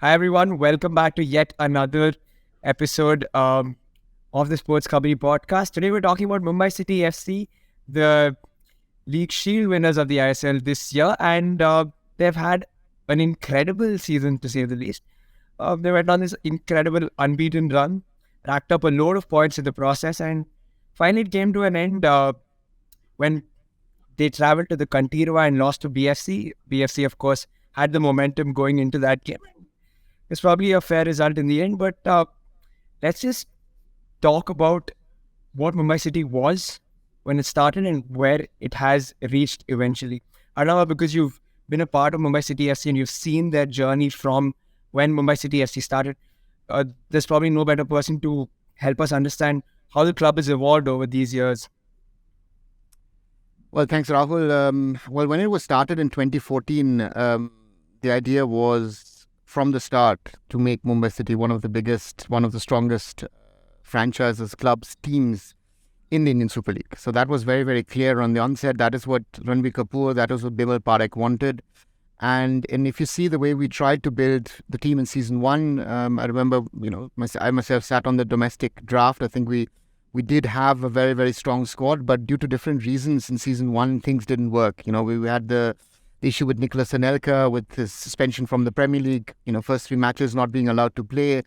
Hi everyone, welcome back to yet another episode of the SportsKhabri podcast. Today we're talking about Mumbai City FC, the League Shield winners of the ISL this year, and they've had an incredible season to say the least. They went on this incredible unbeaten run, racked up a load of points in the process, and finally it came to an end when they traveled to the Kantirwa and lost to BFC. BFC, of course, had the momentum going into that game. It's probably a fair result in the end, but let's just talk about what Mumbai City was when it started and where it has reached eventually. Arunava, because you've been a part of Mumbai City FC and you've seen their journey from when Mumbai City FC started, there's probably no better person to help us understand how the club has evolved over these years. Well, thanks, Rahul. When it was started in 2014, the idea was from the start to make Mumbai City one of the biggest, one of the strongest franchises, clubs, teams in the Indian Super League. So that was very, very clear on the onset. That is what Ranbir Kapoor, that was what Bimal Parekh wanted. And if you see the way we tried to build the team in season one, I remember, I myself sat on the domestic draft. I think we did have a very, very strong squad, but due to different reasons in season one, things didn't work. We had the issue with Nicholas Anelka, with his suspension from the Premier League, first three matches not being allowed to play.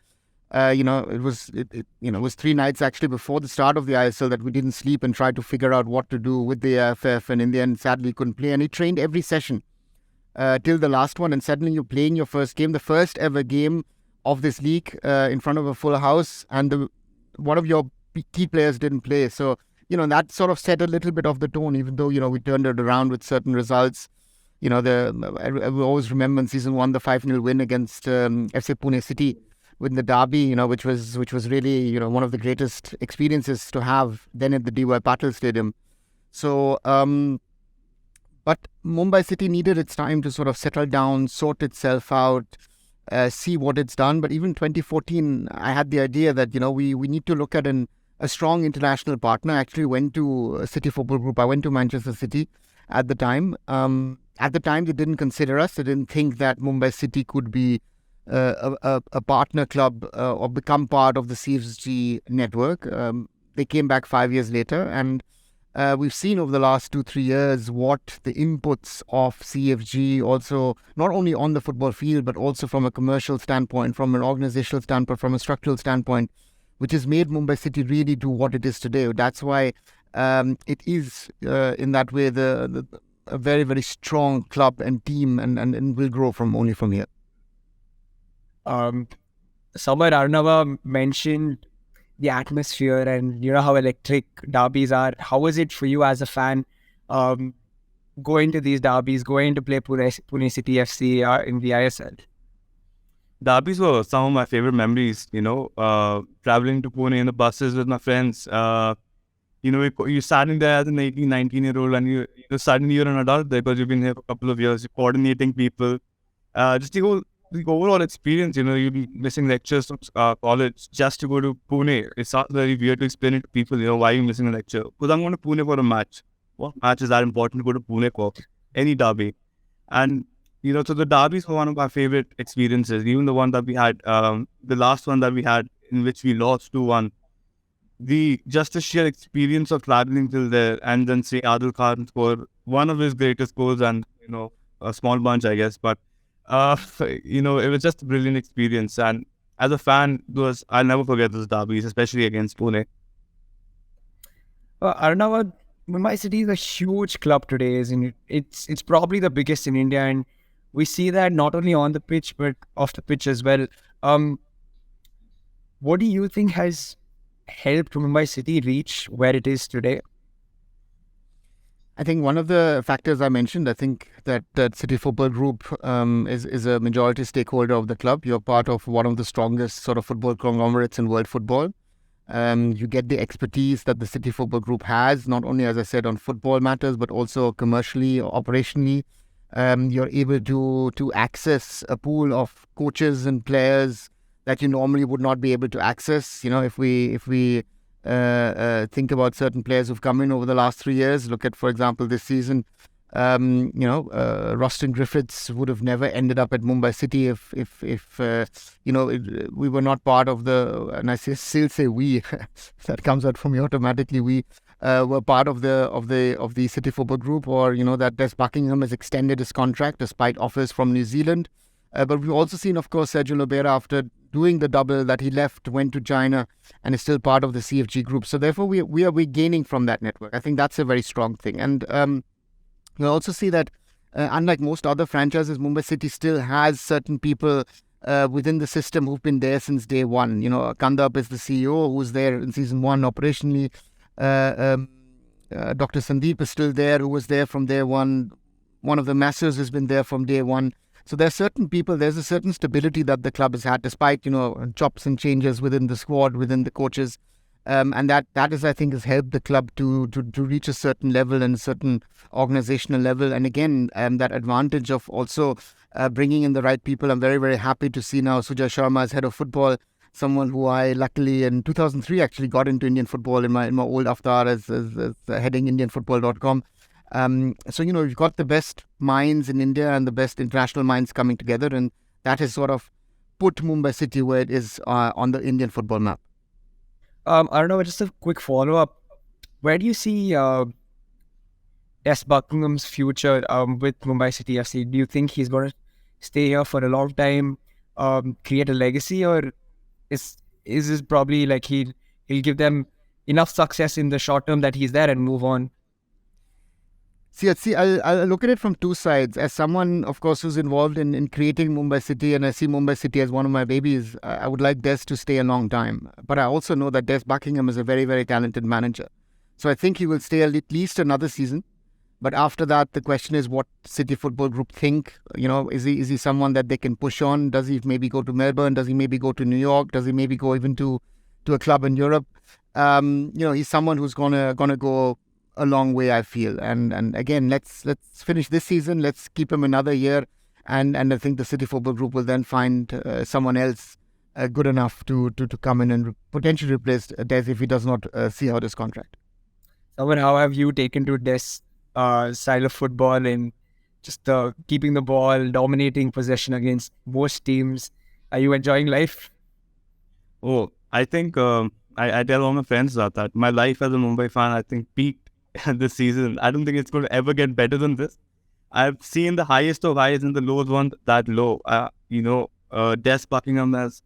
It was 3 nights actually before the start of the ISL that we didn't sleep and tried to figure out what to do with the AFF, and in the end, sadly, couldn't play. And he trained every session till the last one, and suddenly you're playing your first game, the first ever game of this league in front of a full house, and one of your key players didn't play. So, that sort of set a little bit of the tone, even though, we turned it around with certain results. I always remember in season one, the 5-0 win against FC Pune City with the derby, which was really, one of the greatest experiences to have then at the DY Patil Stadium. So, but Mumbai City needed its time to sort of settle down, sort itself out, see what it's done. But even 2014, I had the idea that, we need to look at a strong international partner. I actually went to City Football Group. I went to Manchester City at the time. At the time, they didn't consider us. They didn't think that Mumbai City could be a partner club or become part of the CFG network. They came back 5 years later, and we've seen over the last 2-3 years what the inputs of CFG also, not only on the football field, but also from a commercial standpoint, from an organizational standpoint, from a structural standpoint, which has made Mumbai City really do what it is today. That's why it is, in that way, a very, very strong club and team, and will grow only from here. Samar Arunava mentioned the atmosphere and how electric derbies are. How was it for you as a fan going to these derbies, going to play Pune City FC in the ISL? Derbies were some of my favorite memories, traveling to Pune in the buses with my friends. You're standing there as an 18, 19-year-old, and suddenly you're an adult there because you've been here for a couple of years, you're coordinating people. Just the overall experience, you'll be missing lectures from college just to go to Pune. It sounds very weird to explain it to people, why are you missing a lecture? Because I'm going to Pune for a match. What match is that important to go to Pune for? Any derby. And, so the derbies were one of my favorite experiences. Even the one that we had, the last one that we had in which we lost 2-1. Just the sheer experience of traveling till there and then seeing Adil Khan score one of his greatest goals, and, a small bunch, I guess. But, it was just a brilliant experience. And as a fan, I'll never forget those derbies, especially against Pune. Arunava, Mumbai City is a huge club today, isn't it? It's probably the biggest in India, and we see that not only on the pitch, but off the pitch as well. What do you think has helped Mumbai City reach where it is today? I think one of the factors I mentioned, I think that City Football Group is a majority stakeholder of the club. You're part of one of the strongest sort of football conglomerates in world football. You get the expertise that the City Football Group has, not only, as I said, on football matters, but also commercially, operationally. You're able to access a pool of coaches and players that you normally would not be able to access. If we think about certain players who've come in over the last 3 years, look at, for example, this season, Roston Griffiths would have never ended up at Mumbai City if we were not part of the, and I still say we, that comes out from me automatically. We were part of the City Football Group, or that Des Buckingham has extended his contract despite offers from New Zealand. But we've also seen, of course, Sergio Lobera, after doing the double, that he left, went to China, and is still part of the CFG group. So therefore, we are gaining from that network. I think that's a very strong thing. And you'll also see that, unlike most other franchises, Mumbai City still has certain people within the system who've been there since day one. Kandap is the CEO, who's there in season one operationally. Dr. Sandeep is still there, who was there from day one. One of the masters has been there from day one. So there are certain people, there's a certain stability that the club has had, despite, chops and changes within the squad, within the coaches. And that is, I think, has helped the club to reach a certain level and a certain organizational level. And again, that advantage of also bringing in the right people. I'm very, very happy to see now Sujay Sharma as head of football, someone who I luckily in 2003 actually got into Indian football in my old avatar as heading indianfootball.com. So, you've got the best minds in India and the best international minds coming together. And that has sort of put Mumbai City where it is on the Indian football map. I don't know, just a quick follow-up. Where do you see S. Buckingham's future with Mumbai City FC? Do you think he's going to stay here for a long time, create a legacy, or is this probably like he'll give them enough success in the short term that he's there and move on? See, I'll look at it from two sides. As someone, of course, who's involved in creating Mumbai City, and I see Mumbai City as one of my babies, I would like Des to stay a long time. But I also know that Des Buckingham is a very, very talented manager. So I think he will stay at least another season. But after that, the question is what City Football Group think. Is he someone that they can push on? Does he maybe go to Melbourne? Does he maybe go to New York? Does he maybe go even to a club in Europe? He's someone who's gonna go a long way, I feel. And again, let's finish this season. Let's keep him another year, and I think the City Football Group will then find someone else good enough to come in and potentially replace Des if he does not see out his contract. Samar, how have you taken to Des style of football and just keeping the ball, dominating possession against most teams? Are you enjoying life? Oh, I think I tell all my friends that my life as a Mumbai fan, I think, peaked this season. I don't think it's going to ever get better than this. I've seen the highest of highs and the lowest one that low. Des Buckingham has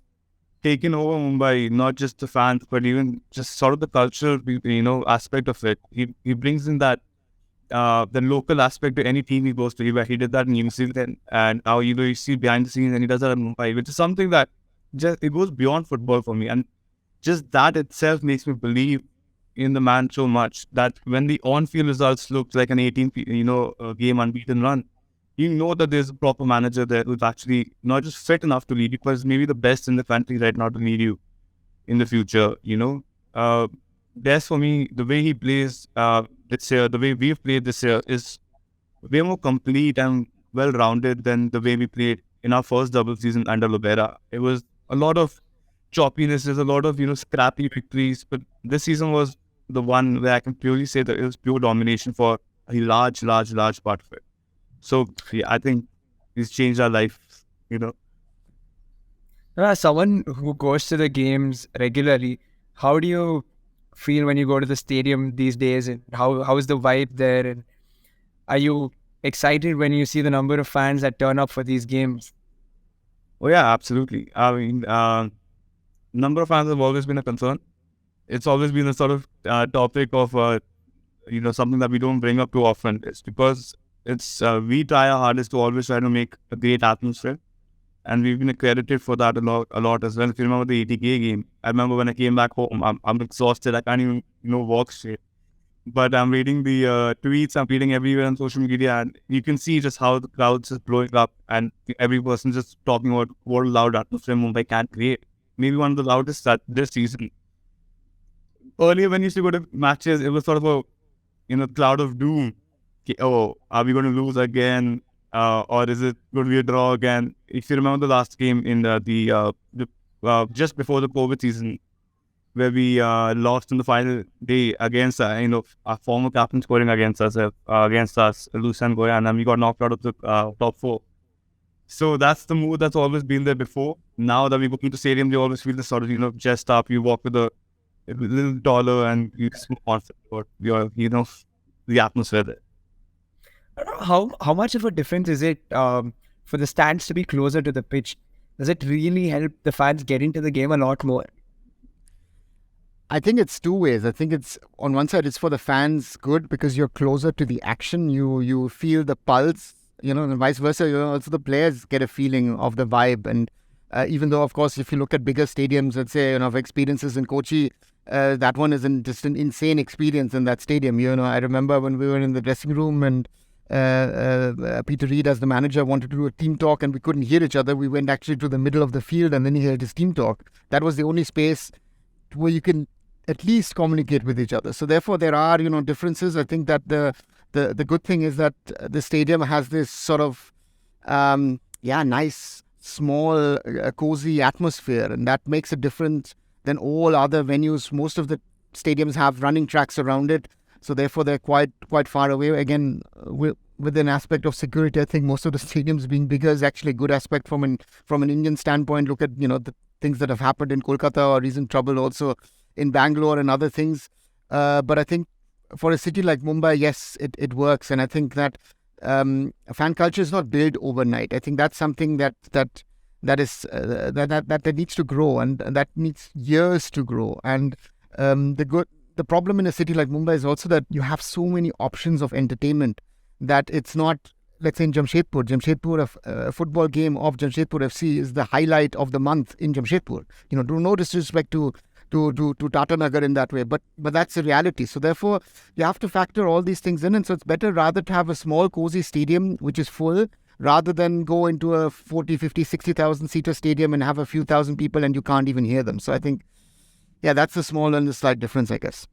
taken over Mumbai, not just the fans, but even just sort of the cultural, aspect of it. He brings in that the local aspect to any team he goes to. He did that in New Zealand, and now you see behind the scenes, and he does that in Mumbai, which is something that it goes beyond football for me. And just that itself makes me believe in the man so much that when the on-field results look like an 18 game unbeaten run, that there's a proper manager there who's actually not just fit enough to lead you, but is maybe the best in the country right now to lead you in the future. Des, for me, the way he plays this year, the way we've played this year is way more complete and well-rounded than the way we played in our first double season under Lobera. It was a lot of choppiness, there's a lot of scrappy victories, but this season was the one where I can purely say that it was pure domination for a large part of it. So yeah, I think he's changed our life. As someone who goes to the games regularly, how do you feel when you go to the stadium these days, and how is the vibe there, and are you excited when you see the number of fans that turn up for these games? Oh yeah, absolutely. I mean, number of fans have always been a concern. It's always been a sort of topic of something that we don't bring up too often. It's because we try our hardest to always try to make a great atmosphere, and we've been accredited for that a lot as well. If you remember the 80K game, I remember when I came back home, I'm exhausted. I can't even walk straight. But I'm reading the tweets, I'm reading everywhere on social media, and you can see just how the crowd's just blowing up, and every person just talking about what a loud atmosphere Mumbai can create. Maybe one of the loudest this season. Earlier, when you used to go to matches, it was sort of a cloud of doom. Oh, are we going to lose again? Or is it going to be a draw again? If you remember the last game in the just before the COVID season, where we lost in the final day against our former captain scoring against us, Lucian Goyan, and we got knocked out of the top four. So that's the mood that's always been there before. Now that we go into stadium, you always feel this sort of chest up. You walk with a little taller, and you just confident about the atmosphere there. How much of a difference is it for the stands to be closer to the pitch? Does it really help the fans get into the game a lot more? I think it's two ways. I think it's, on one side, it's for the fans good because you're closer to the action. You feel the pulse, and vice versa. Also the players get a feeling of the vibe. And even though, of course, if you look at bigger stadiums, let's say, of experiences in Kochi, that one is just an insane experience in that stadium. I remember when we were in the dressing room and Peter Reid, as the manager, wanted to do a team talk and we couldn't hear each other. We went actually to the middle of the field and then he heard his team talk. That was the only space where you can at least communicate with each other. So therefore there are differences. I think that the good thing is that the stadium has this sort of nice, small, cozy atmosphere, and that makes a difference than all other venues. Most of the stadiums have running tracks around it, so therefore they're quite far away. Again, with an aspect of security, I think most of the stadiums being bigger is actually a good aspect from an Indian standpoint. Look at the things that have happened in Kolkata or recent trouble also in Bangalore and other things. But I think for a city like Mumbai, yes, it works. And I think that fan culture is not built overnight. I think that's something that needs to grow, and that needs years to grow. And the problem in a city like Mumbai is also that you have so many options of entertainment that it's not, let's say in Jamshedpur, a football game of Jamshedpur FC is the highlight of the month in Jamshedpur. Do no disrespect to Tata Nagar in that way, but that's the reality. So therefore, you have to factor all these things in, and so it's better rather to have a small, cozy stadium which is full, rather than go into a 40, 50, 60,000 seater stadium and have a few thousand people and you can't even hear them. So I think, that's the small and the slight difference, I guess.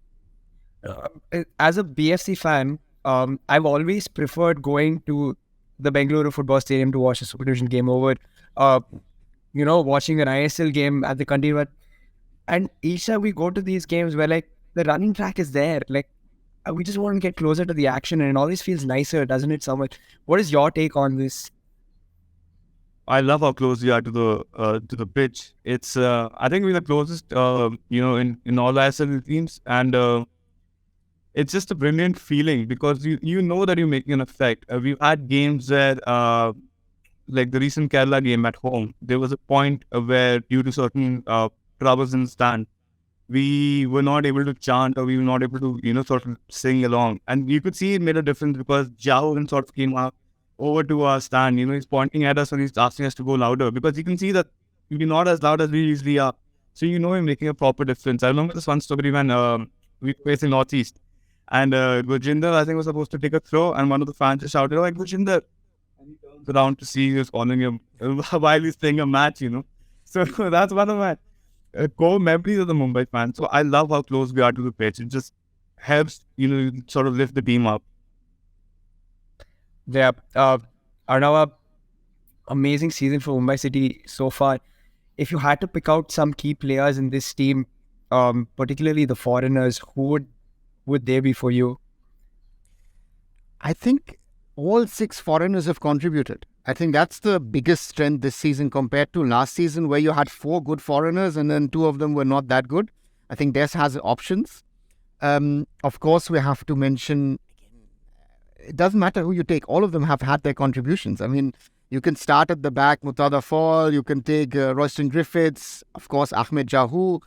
As a BFC fan, I've always preferred going to the Bengaluru football stadium to watch a Super Division game over, watching an ISL game at the Kandivat. And each time we go to these games where the running track is there, we just want to get closer to the action, and it always feels nicer, doesn't it, so much? What is your take on this? I love how close we are to the pitch. It's I think we're the closest in all ISL teams, and it's just a brilliant feeling because you know that you're making an effect. We've had games where like the recent Kerala game at home, there was a point where due to certain troubles in the stand, we were not able to chant, or we were not able to sort of sing along, and you could see it made a difference because Jao sort of came out over to our stand. He's pointing at us and he's asking us to go louder because you can see that we're not as loud as we usually are. So we're making a proper difference. I remember this one story when we were facing Northeast, and Gurjinder, I think, was supposed to take a throw, and one of the fans just shouted, "Oh, Gurjinder!" And he turns around to see who's calling him while he's playing a match. So that's one of my core memories of the Mumbai fans. So I love how close we are to the pitch. It just helps sort of lift the team up. Yeah, Arunava, amazing season for Mumbai City so far. If you had to pick out some key players in this team, particularly the foreigners, who would they be for you? I think all 6 foreigners have contributed. I think that's the biggest strength this season compared to last season, where you had 4 good foreigners and then 2 of them were not that good. I think Des has options. Of course, we have to mention, it doesn't matter who you take. All of them have had their contributions. I mean, you can start at the back, Mutada Fall. You can take Royston Griffiths. Of course, Ahmed Jahu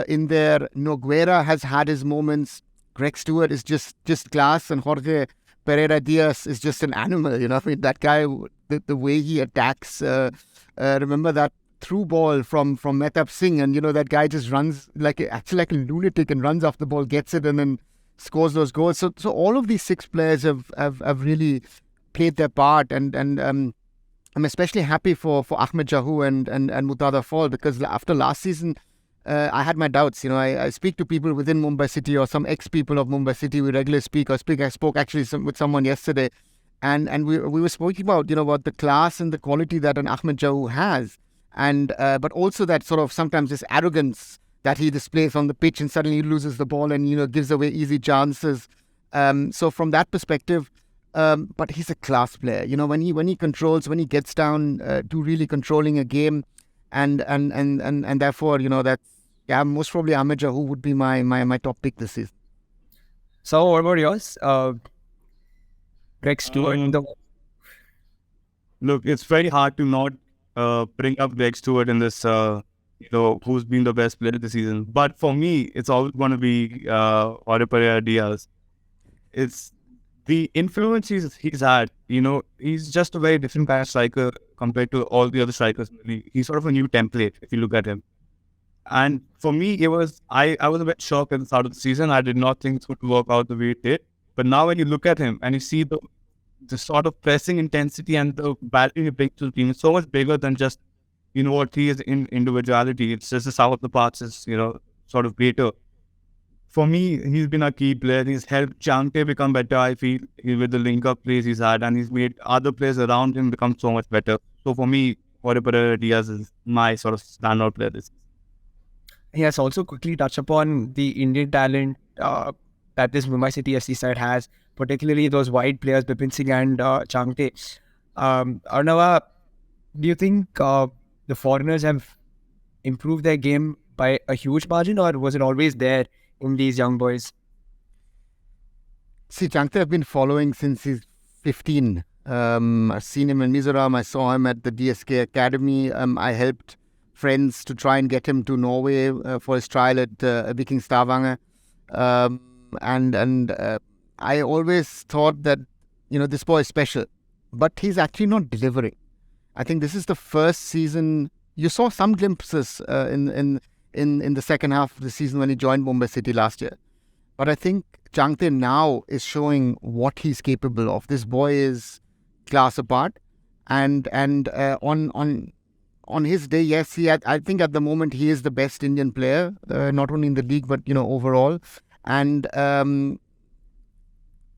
in there. Noguera has had his moments. Greg Stewart is just class. And Jorge Pereira Diaz is just an animal. I mean, that guy, the way he attacks. Remember that through ball from Mehtab Singh. And, that guy just runs actually like a lunatic and runs off the ball, gets it, and then scores those goals. So all of these 6 players have really played their part, and I'm especially happy for Ahmed Jahu and Mutada Fall, because after last season I had my doubts. I speak to people within Mumbai City, or some ex-people of Mumbai City we regularly speak. I spoke actually with someone yesterday, and we were speaking about about the class and the quality that an Ahmed Jahu has, and but also that sort of sometimes this arrogance that he displays on the pitch, and suddenly he loses the ball and, gives away easy chances. So from that perspective, but he's a class player. When he controls, when he gets down to really controlling a game, and therefore, that's most probably Ahmed Jahu would be my top pick this season. So what about yours? Greg Stewart. Look, it's very hard to not bring up Greg Stewart in this, who's been the best player this season. But for me, it's always going to be Jorge Pereira Diaz. It's the influence he's had. He's just a very different kind of striker compared to all the other strikers in the league. He's sort of a new template if you look at him. And for me, I was a bit shocked at the start of the season. I did not think it would work out the way it did. But now when you look at him and you see the sort of pressing intensity and the value he brings to the team, it's so much bigger than just, what he is in individuality. It's just the sum of the parts is, sort of greater. For me, he's been a key player. He's helped Chante become better, I feel, with the link-up plays he's had, and he's made other players around him become so much better. So for me, Jorge Pereira Diaz is my sort of standout player this season. Yes, also quickly touch upon the Indian talent that this Mumbai City FC side has, particularly those wide players, Bipin Singh and Changte. Arunava, do you think the foreigners have improved their game by a huge margin, or was it always there in these young boys? See, Changte I've been following since he's 15. I've seen him in Mizoram. I saw him at the DSK Academy. I helped friends to try and get him to Norway for his trial at Viking Stavanger. And I always thought that, this boy is special, but he's actually not delivering. I think this is the first season. You saw some glimpses in the second half of the season when he joined Mumbai City last year. But I think Changte now is showing what he's capable of. This boy is class apart. And on his day, yes, I think at the moment he is the best Indian player, not only in the league, but, overall. And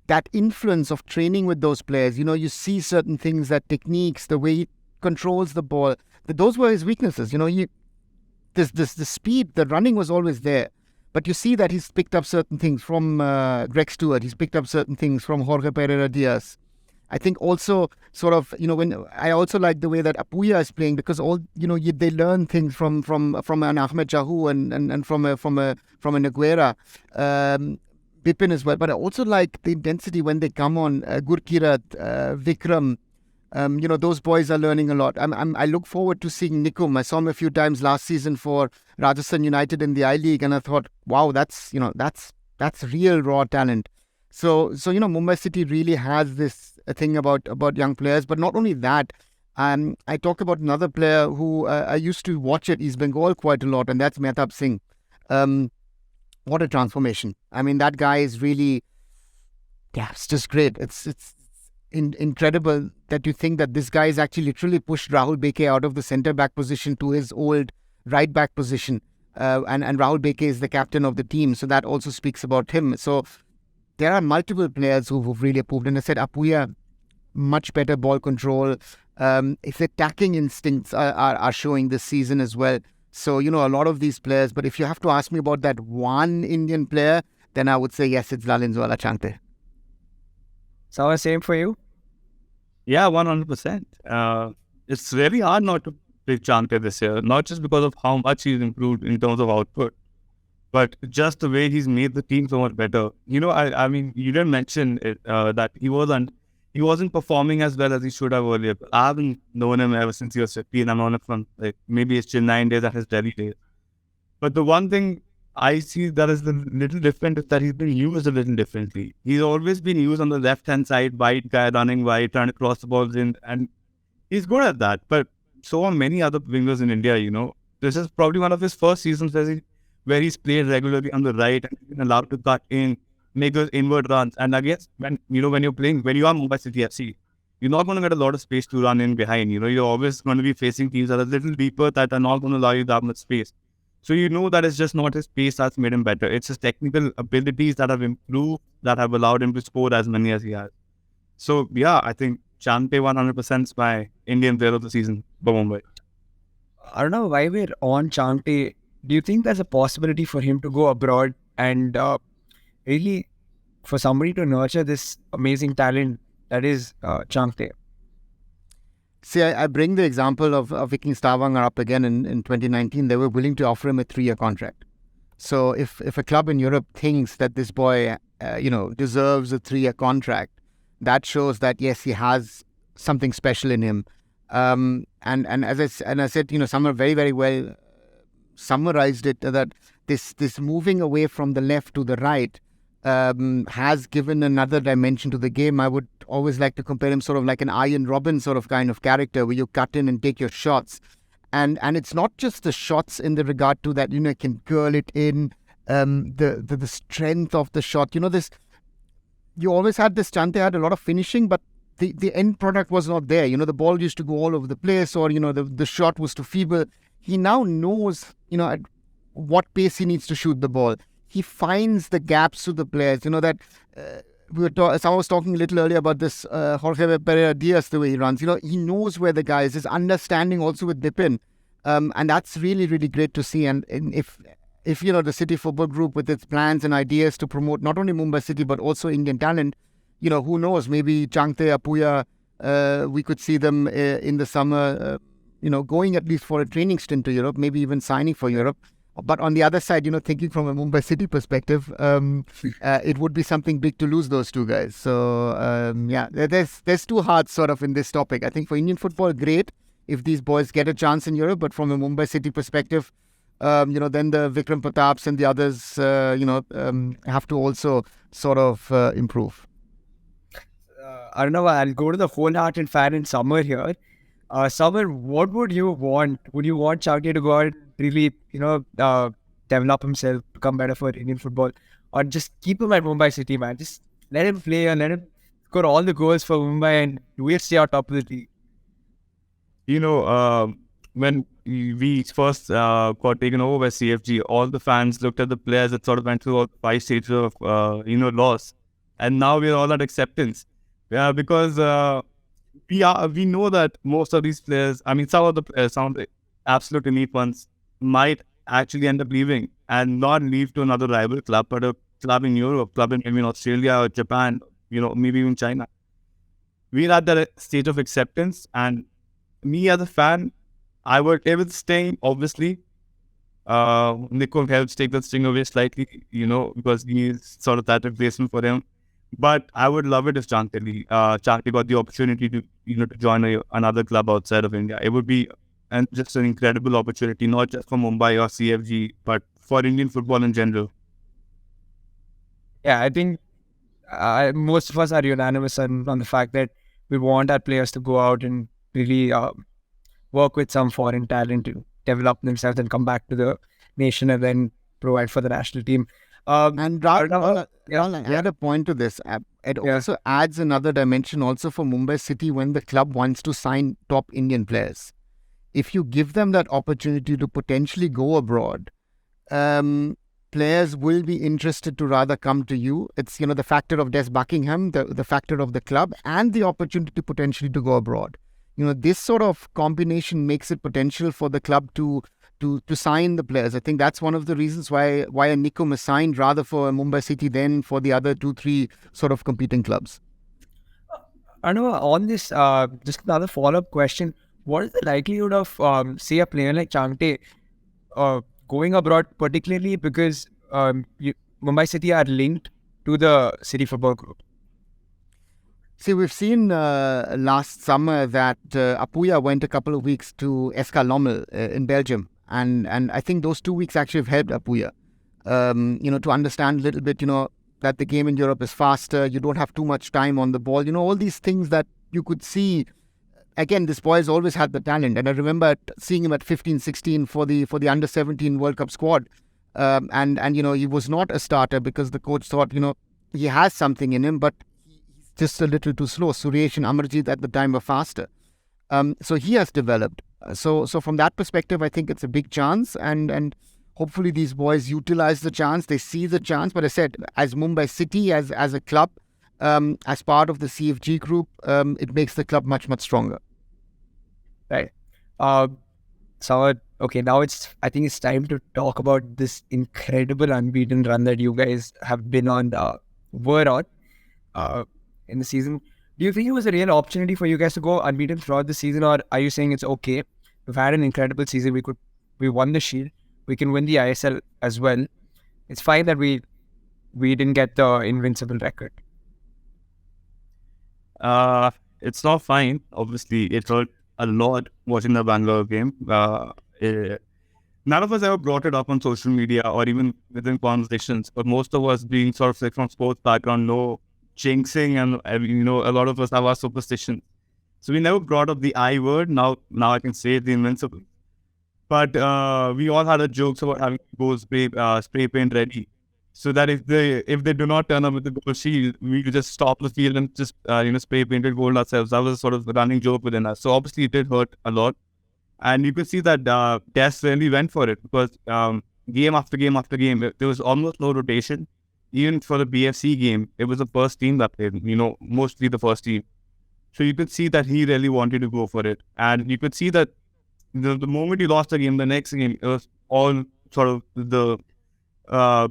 that influence of training with those players, you see certain things, that techniques, the way he controls the ball, those were his weaknesses. The speed, the running was always there. But you see that he's picked up certain things from Greg Stewart. He's picked up certain things from Jorge Pereira Diaz. I think also sort of, when I also like the way that Apuya is playing, because they learn things from an Ahmed Jahu and from a Naguera, Bipin as well. But I also like the intensity when they come on, Gurkirat, Vikram. Those boys are learning a lot. I look forward to seeing Nikum. I saw him a few times last season for Rajasthan United in the I-League, and I thought, wow, that's real raw talent. So Mumbai City really has this thing about young players. But not only that, I talked about another player who I used to watch at East Bengal quite a lot, and that's Mehtab Singh. What a transformation! I mean, that guy is really, it's just great. It's incredible that you think that this guy has actually literally pushed Rahul Beke out of the centre back position to his old right back position, and Rahul Beke is the captain of the team, so that also speaks about him. So there are multiple players who've really improved. And I said Apuya, much better ball control. His attacking instincts are showing this season as well. So, a lot of these players. But if you have to ask me about that one Indian player, then I would say, yes, it's Lalinzwala Changte. So, same for you? Yeah, 100%. It's really hard not to pick Changte this year, not just because of how much he's improved in terms of output, but just the way he's made the team so much better. I mean, you didn't mention it, that he wasn't performing as well as he should have earlier. I haven't known him ever since he was 15. I've known him from maybe his Chennai days and his Delhi days. But the one thing I see that is the little different is that he's been used a little differently. He's always been used on the left-hand side, wide guy running wide, trying to cross the balls in, and he's good at that. But so are many other wingers in India, This is probably one of his first seasons where he's played regularly on the right and been allowed to cut in, make those inward runs. And I guess when you are Mumbai City FC, you're not going to get a lot of space to run in behind. You're always going to be facing teams that are a little deeper, that are not going to allow you that much space. So that it's just not his pace that's made him better. It's his technical abilities that have improved, that have allowed him to score as many as he has. So yeah, I think Changte 100% is my Indian player of the season for Mumbai. I don't know why we're on Changte do you think there's a possibility for him to go abroad and really for somebody to nurture this amazing talent that is Changte? See, I bring the example of Viking Stavanger up again in 2019. They were willing to offer him a 3-year contract. So if a club in Europe thinks that this boy, deserves a 3-year contract, that shows that yes, he has something special in him. And as I said, Samar very, very well summarized it, that this moving away from the left to the right has given another dimension to the game. I would always like to compare him sort of like an Iron Robin sort of kind of character, where you cut in and take your shots. And it's not just the shots in the regard to that, can curl it in, the strength of the shot. You always had this Chante had a lot of finishing, but the end product was not there. The ball used to go all over the place, or, the shot was too feeble. He now knows, at what pace he needs to shoot the ball. He finds the gaps to the players. That I was talking a little earlier about this Jorge Pereira Diaz, the way he runs. He knows where the guy is. His understanding also with Bipin. And that's really, really great to see. And if the City Football Group, with its plans and ideas to promote not only Mumbai City but also Indian talent, who knows, maybe Changte, Apuya, we could see them in the summer, going at least for a training stint to Europe, maybe even signing for Europe. But on the other side, thinking from a Mumbai City perspective, it would be something big to lose those two guys. So, there's two hearts sort of in this topic. I think for Indian football, great if these boys get a chance in Europe. But from a Mumbai City perspective, then the Vikram Prataps and the others, have to also sort of improve. Arunava, I'll go to the wholehearted fan in Samar here. Samar, what would you want? Would you want Chowdhury to go out and really, develop himself, become better for Indian football, or just keep him at Mumbai City, man? Just let him play and let him score all the goals for Mumbai, and we'll stay on top of the league. When we first got taken over by CFG, all the fans looked at the players that sort of went through all 5 stages of, loss, and now we're all at acceptance. Because we know that most of these players, some of the absolute elite ones might actually end up leaving, and not leave to another rival club, but a club in Europe, club in maybe Australia or Japan, maybe even China. We're at that stage of acceptance, and me as a fan, I would stay, obviously. Nico helps take the sting away slightly, because he's sort of that replacement for him. But I would love it if Changte got the opportunity to join another club outside of India. It would be just an incredible opportunity, not just for Mumbai or CFG, but for Indian football in general. Yeah, I think most of us are unanimous on the fact that we want our players to go out and really work with some foreign talent to develop themselves and come back to the nation and then provide for the national team. And Rahul, I had a point to this. It also adds another dimension also for Mumbai City when the club wants to sign top Indian players. If you give them that opportunity to potentially go abroad, players will be interested to rather come to you. It's, the factor of Des Buckingham, the factor of the club, and the opportunity potentially to go abroad. This sort of combination makes it potential for the club to sign the players. I think that's one of the reasons why a Nikum is signed rather for Mumbai City than for the other 2-3 sort of competing clubs. I know on this, just another follow-up question. What is the likelihood of, say, a player like Changte going abroad, particularly because Mumbai City are linked to the City Football Group? See, we've seen last summer that Apuya went a couple of weeks to SK Lommel in Belgium. And I think those 2 weeks actually have helped Apuya, to understand a little bit, that the game in Europe is faster. You don't have too much time on the ball. All these things that you could see. Again, this boy has always had the talent. And I remember seeing him at 15, 16 for the under-17 World Cup squad. And he was not a starter because the coach thought, he has something in him, but he's just a little too slow. Suresh and Amarjeet at the time were faster. So he has developed. So from that perspective, I think it's a big chance, and hopefully these boys utilize the chance. They see the chance. But I said, as Mumbai City, as a club, as part of the CFG group, it makes the club much, much stronger. Right. So Okay, now I think it's time to talk about this incredible unbeaten run that you guys have been on, were on, in the season. Do you think it was a real opportunity for you guys to go unbeaten throughout the season, or are you saying it's okay? We've had an incredible season. We won the Shield. We can win the ISL as well. It's fine that we didn't get the invincible record. It's not fine. Obviously, it hurt a lot watching the Bangalore game. None of us ever brought it up on social media or even within conversations, but most of us being sort of like from sports background know jinxing and a lot of us have our superstitions. So we never brought up the I word. Now I can say the invincible. But we all had a jokes about having goal spray paint ready, so that if they do not turn up with the goal shield, we could just stop the field and just spray painted gold ourselves. That was sort of the running joke within us. So obviously it did hurt a lot, and you could see that Des really went for it because game after game after game, there was almost no rotation. Even for the BFC game, it was the first team that played. Mostly the first team. So you could see that he really wanted to go for it, and you could see that the moment you lost the game, the next game, it was all sort of the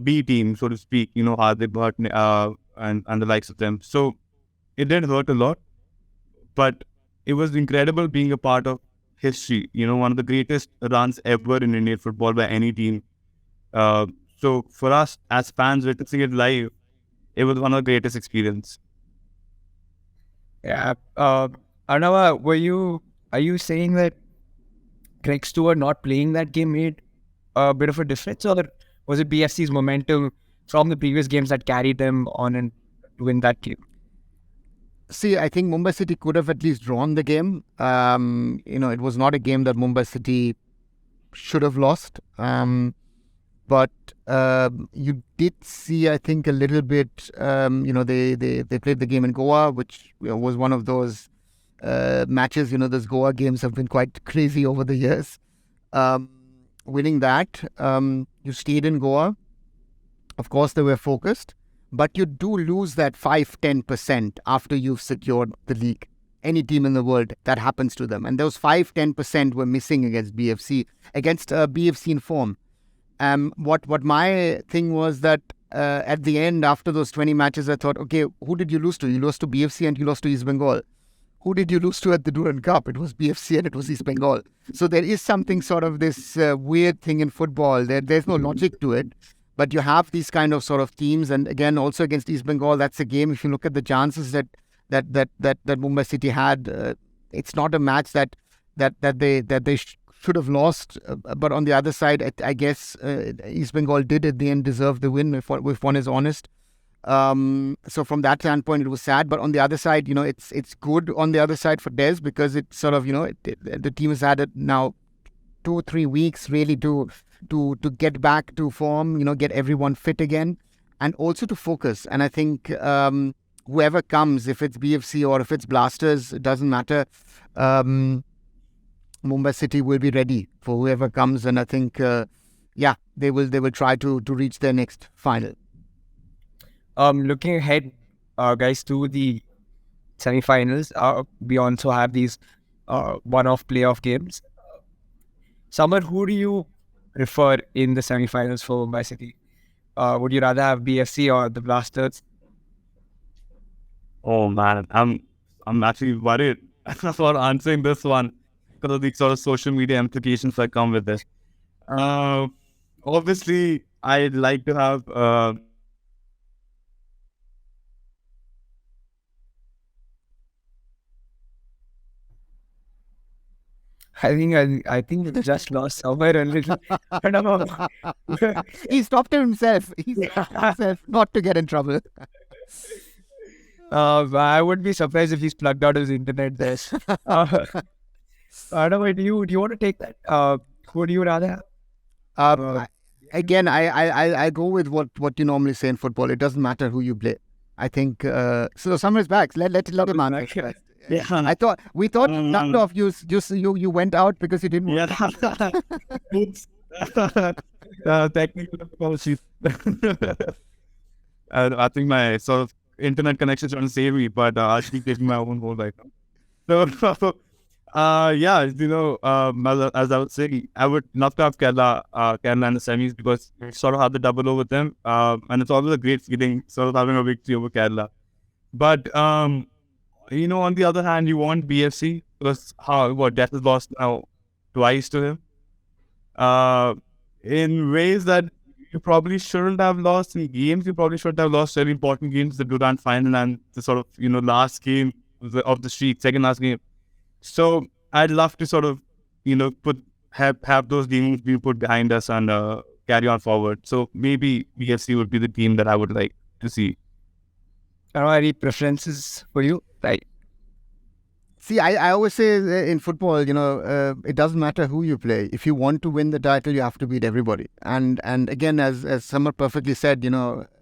B team, so to speak, Hardik Bhatt and the likes of them. So it did hurt a lot, but it was incredible being a part of history, one of the greatest runs ever in Indian football by any team. So for us as fans witnessing it live, it was one of the greatest experience. Yeah. Arunava, are you saying that Craig Stewart not playing that game made a bit of a difference, or was it BFC's momentum from the previous games that carried them on and to win that game? See, I think Mumbai City could have at least drawn the game. It was not a game that Mumbai City should have lost. But you did see, I think, a little bit. They played the game in Goa, which was one of those matches. Those Goa games have been quite crazy over the years. Winning that, you stayed in Goa. Of course, they were focused, but you do lose that 5-10% after you've secured the league. Any team in the world, that happens to them. And those 5-10% were missing against BFC in form. What my thing was that at the end, after those 20 matches, I thought, okay, who did you lose to? You lost to BFC and you lost to East Bengal. Who did you lose to at the Durand Cup? It was BFC and it was East Bengal. So there is something sort of this weird thing in football. There's no logic to it. But you have these kind of sort of teams. And again, also against East Bengal, that's a game. If you look at the chances that Mumbai City had, it's not a match that they should have lost. But on the other side, I guess East Bengal did at the end deserve the win, if one is honest. So from that standpoint, it was sad. But on the other side, it's good on the other side for Des because it's sort of, the team has had it now 2 or 3 weeks really to get back to form, get everyone fit again and also to focus. And I think whoever comes, if it's BFC or if it's Blasters, it doesn't matter. Mumbai City will be ready for whoever comes. And I think, they will try to reach their next final. Looking ahead, guys, to the semi-finals, we also have these one-off playoff games. Samar, who do you prefer in the semi-finals for Mumbai City? Would you rather have BFC or the Blasters? Oh man, I'm actually worried about answering this one because of the sort of social media implications that come with this. Obviously, I'd like to have. I think we just lost somewhere a little. I don't know. He stopped himself. He stopped himself not to get in trouble. I would be surprised if he's plugged out his internet there. I don't know. Do you want to take that? Who do you rather have? Again, I go with what you normally say in football. It doesn't matter who you play. I think so. Samar is back. Let him answer. Yeah, We thought none of you you went out because you didn't. Yeah, oops. Technical difficulties. I think my sort of internet connection is trying to save me, but I'll keep taking my own hold right now. So Yeah, as I was saying, I would love to have Kerala in the semis because we sort of had the double over them, and it's always a great feeling sort of having a victory over Kerala. But on the other hand, you want BFC because Death has lost now twice to him, in ways that you probably shouldn't have lost in games. You probably should have lost very important games, the Durand final and the sort of last game of the streak, second last game. So I'd love to sort of, have those games be put behind us and carry on forward. So maybe BFC would be the team that I would like to see. Are there any preferences for you? Like, See, I always say in football, it doesn't matter who you play. If you want to win the title, you have to beat everybody. And again, as Samar perfectly said,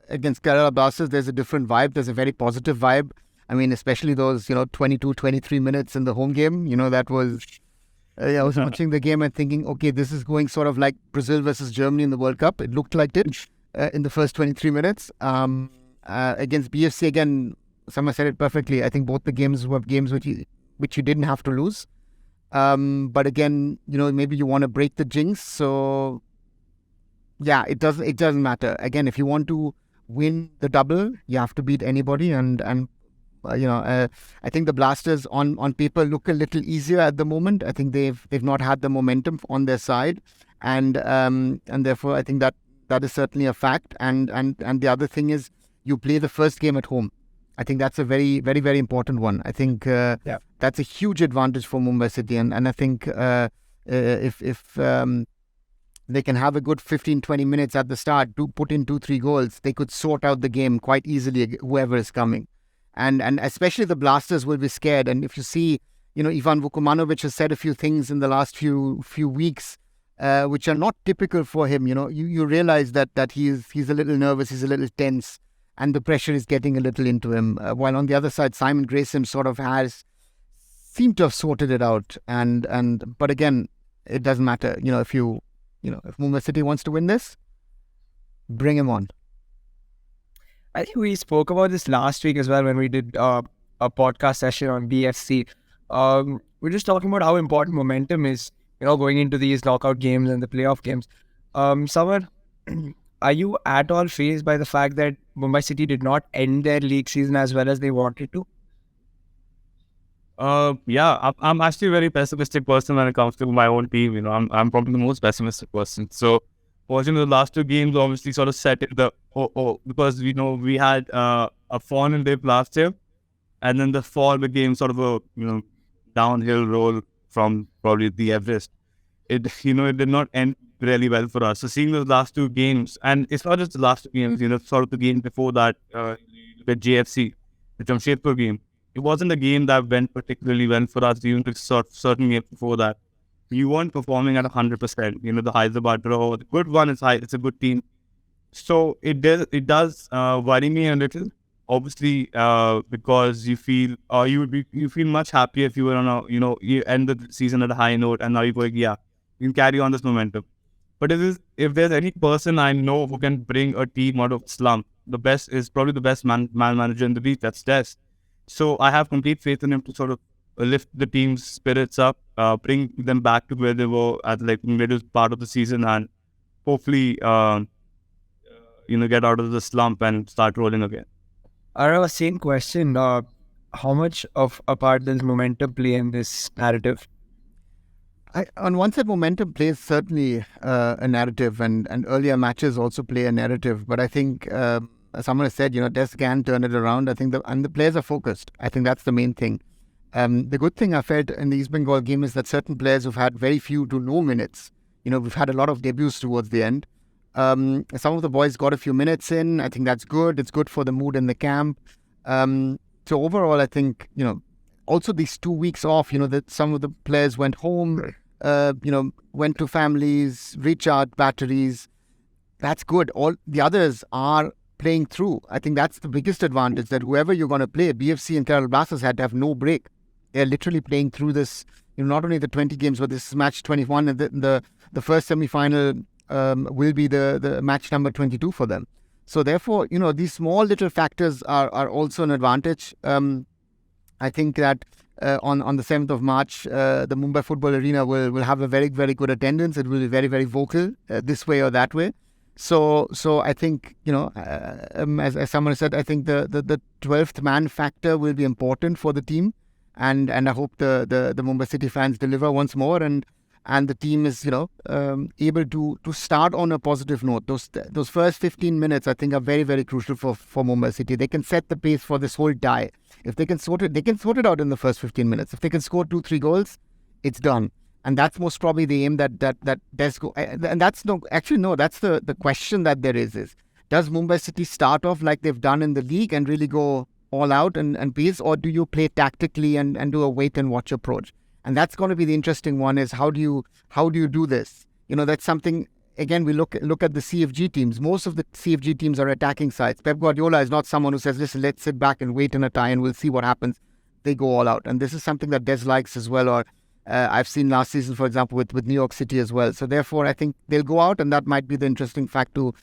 against Kerala Blasters, there's a different vibe. There's a very positive vibe. I mean, especially those, 22, 23 minutes in the home game. That was... I was watching the game and thinking, okay, this is going sort of like Brazil versus Germany in the World Cup. It looked like it in the first 23 minutes. Against BFC, again, Samar said it perfectly. I think both the games were games which you didn't have to lose. But again, maybe you want to break the jinx. So, yeah, it doesn't matter. Again, if you want to win the double, you have to beat anybody. And I think the Blasters on paper look a little easier at the moment. I think they've not had the momentum on their side, and therefore I think that is certainly a fact. And the other thing is you play the first game at home. I think that's a very, very, very important one. I think that's a huge advantage for Mumbai City, and I think if they can have a good 15-20 minutes at the start to put in 2-3 goals, they could sort out the game quite easily, whoever is coming. And especially the Blasters will be scared. And if you see, Ivan Vukomanovic has said a few things in the last few weeks, which are not typical for him. You realize that he's a little nervous, he's a little tense, and the pressure is getting a little into him. While on the other side, Simon Grayson sort of seemed to have sorted it out. But again, it doesn't matter. If Mumbai City wants to win this, bring him on. I think we spoke about this last week as well when we did a podcast session on BFC. We're just talking about how important momentum is, going into these knockout games and the playoff games. Samar, are you at all fazed by the fact that Mumbai City did not end their league season as well as they wanted to? Yeah, I'm actually a very pessimistic person when it comes to my own team. I'm probably the most pessimistic person. So watching the last two games obviously sort of set it because we had a fall in dip last year, and then the fall became sort of a downhill roll from probably the Everest. It did not end really well for us. So seeing those last two games, and it's not just the last two games, sort of the game before that with JFC, the Jamshedpur game. It wasn't a game that went particularly well for us. Even the certain games before that, you weren't performing at 100%. The Hyderabad draw, the good one is high. It's a good team. So it does worry me a little. Obviously, because you feel you feel much happier if you were on you end the season at a high note, and now you're going, you can carry on this momentum. But if there's any person I know who can bring a team out of slump, the best is probably the best man manager in the league. That's Des. So I have complete faith in him to sort of lift the team's spirits up, bring them back to where they were at the middle part of the season, and hopefully, get out of the slump and start rolling again. Arunava, same question. How much of a part does momentum play in this narrative? On one side, momentum plays certainly a narrative, and earlier matches also play a narrative. But I think, as someone has said, Des can turn it around. I think the players are focused. I think that's the main thing. The good thing I felt in the East Bengal game is that certain players who've had very few to no minutes, we've had a lot of debuts towards the end. Some of the boys got a few minutes in. I think that's good. It's good for the mood in the camp. So overall, I think, also these 2 weeks off, that some of the players went home, went to families, recharged batteries. That's good. All the others are playing through. I think that's the biggest advantage, that whoever you're going to play, BFC and Kerala Blasters had to have no break. They're literally playing through this, not only the 20 games, but this is match 21, and the first semi-final will be the match number 22 for them. So therefore, these small little factors are also an advantage. I think that on the 7th of March, the Mumbai Football Arena will have a very, very good attendance. It will be very, very vocal this way or that way. So I think, as someone said, I think the 12th man factor will be important for the team. And I hope the Mumbai City fans deliver once more, and the team is able to start on a positive note. Those first 15 minutes I think are very, very crucial for Mumbai City. They can set the pace for this whole tie. If they can sort it out in the first 15 minutes. If they can score 2-3 goals, it's done. And that's most probably the aim that does go. And that's that's the question that there is does Mumbai City start off like they've done in the league and really go all out and pace, or do you play tactically and do a wait and watch approach? And that's going to be the interesting one, is how do you do this? That's something, again, we look at the CFG teams. Most of the CFG teams are attacking sides. Pep Guardiola is not someone who says, listen, let's sit back and wait in a tie and we'll see what happens. They go all out. And this is something that Des likes as well, or I've seen last season, for example, with New York City as well. So therefore, I think they'll go out, and that might be the interesting fact to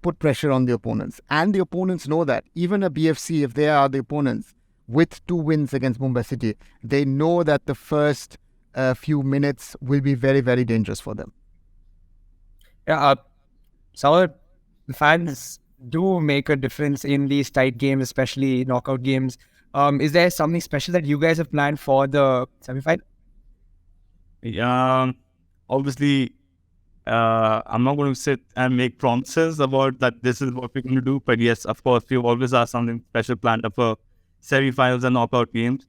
put pressure on the opponents. And the opponents know that. Even a BFC, if they are the opponents, with 2 wins against Mumbai City, they know that the first few minutes will be very, very dangerous for them. Yeah, so the fans do make a difference in these tight games, especially knockout games. Is there something special that you guys have planned for the semi-final? Obviously, I'm not going to sit and make promises about that this is what we're going to do. But yes, of course, we've always asked something special planned up for semi-finals and knockout games.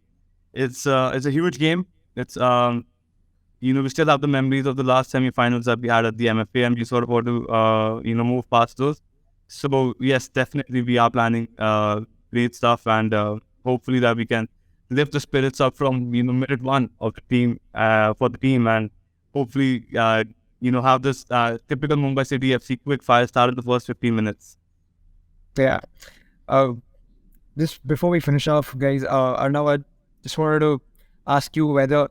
It's a huge game. It's we still have the memories of the last semi-finals that we had at the MFA, and we sort of want to move past those. So yes, definitely we are planning great stuff, and hopefully that we can lift the spirits up from minute one of the team for the team, and hopefully have this typical Mumbai City FC quick fire start in the first 15 minutes. Yeah. Just before we finish off, guys, Arunava, I just wanted to ask you whether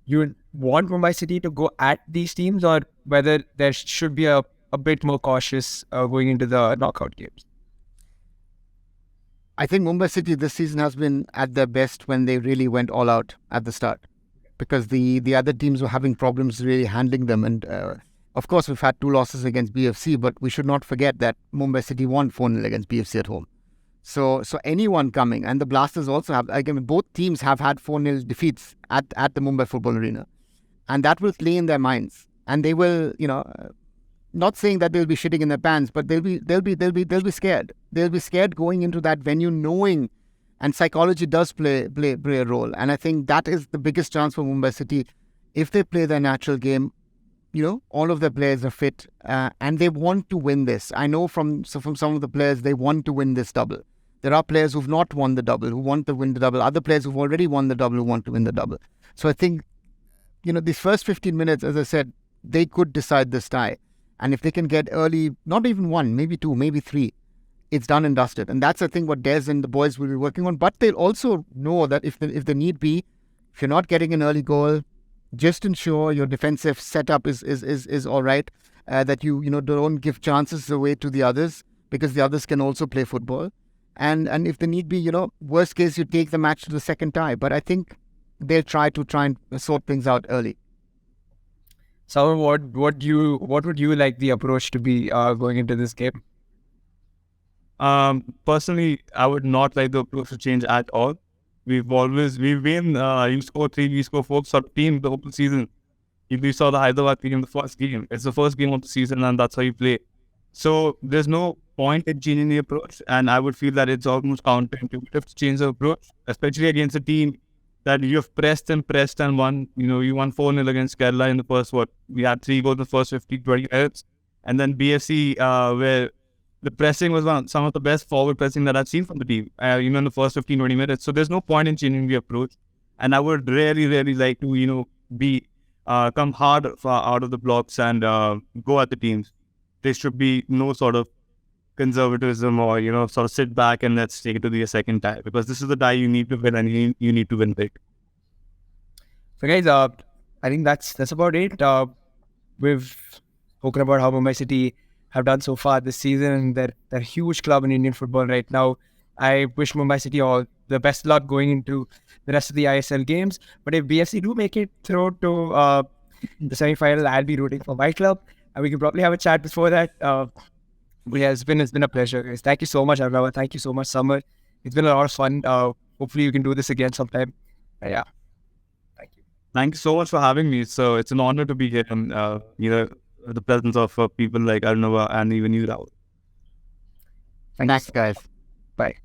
you want Mumbai City to go at these teams, or whether there should be a bit more cautious going into the knockout games. I think Mumbai City this season has been at their best when they really went all out at the start, because the other teams were having problems really handling them. And of course, we've had 2 losses against BFC, but we should not forget that Mumbai City won 4-0 against BFC at home. So anyone coming, and the Blasters also have, again, both teams have had 4-0 defeats at the Mumbai Football Arena, and that will play in their minds, and they will, not saying that they'll be shitting in their pants, but they'll be scared. They'll be scared going into that venue, knowing, and psychology does play a role. And I think that is the biggest chance for Mumbai City. If they play their natural game, all of their players are fit, and they want to win this. I know from some of the players, they want to win this double. There are players who've not won the double, who want to win the double. Other players who've already won the double, who want to win the double. So I think, these first 15 minutes, as I said, they could decide this tie. And if they can get early, not even 1, maybe 2, maybe 3, it's done and dusted. And that's, I think, what Des and the boys will be working on. But they'll also know that if the need be, if you're not getting an early goal, just ensure your defensive setup is all right. That you don't give chances away to the others, because the others can also play football. And if the need be, worst case, you take the match to the second tie. But I think they'll try and sort things out early. So what would you like the approach to be going into this game? Personally, I would not like the approach to change at all. We've been you score 3, we score 4 sort of team the whole season. If we saw the Hyderabad team in the first game, it's the first game of the season, and that's how you play. So there's no point in changing the approach, and I would feel that it's almost counterintuitive to change the approach, especially against a team that you have pressed and won. You won 4-0 against Kerala in the first, we had 3 goals in the first 15-20 minutes. And then BFC, where the pressing was some of the best forward pressing that I've seen from the team, in the first 15-20 minutes. So there's no point in changing the approach. And I would really like to, come hard out of the blocks and go at the teams. There should be no sort of conservatism or, sort of sit back and let's take it to the second tie, because this is the tie you need to win, and you need to win big. So guys, I think that's about it. We've spoken about how Mumbai City have done so far this season, and they're a huge club in Indian football right now. I wish Mumbai City all the best luck going into the rest of the ISL games. But if BFC do make it through to the semi-final, I'll be rooting for my club, and we can probably have a chat before that. But yeah, it's been a pleasure, guys. Thank you so much, Arunava. Thank you so much, Samar. It's been a lot of fun. Hopefully, you can do this again sometime. Yeah, thank you. Thank you so much for having me. So it's an honor to be here in the presence of people like Arunava and even you, Rahul. Thanks, guys. Bye.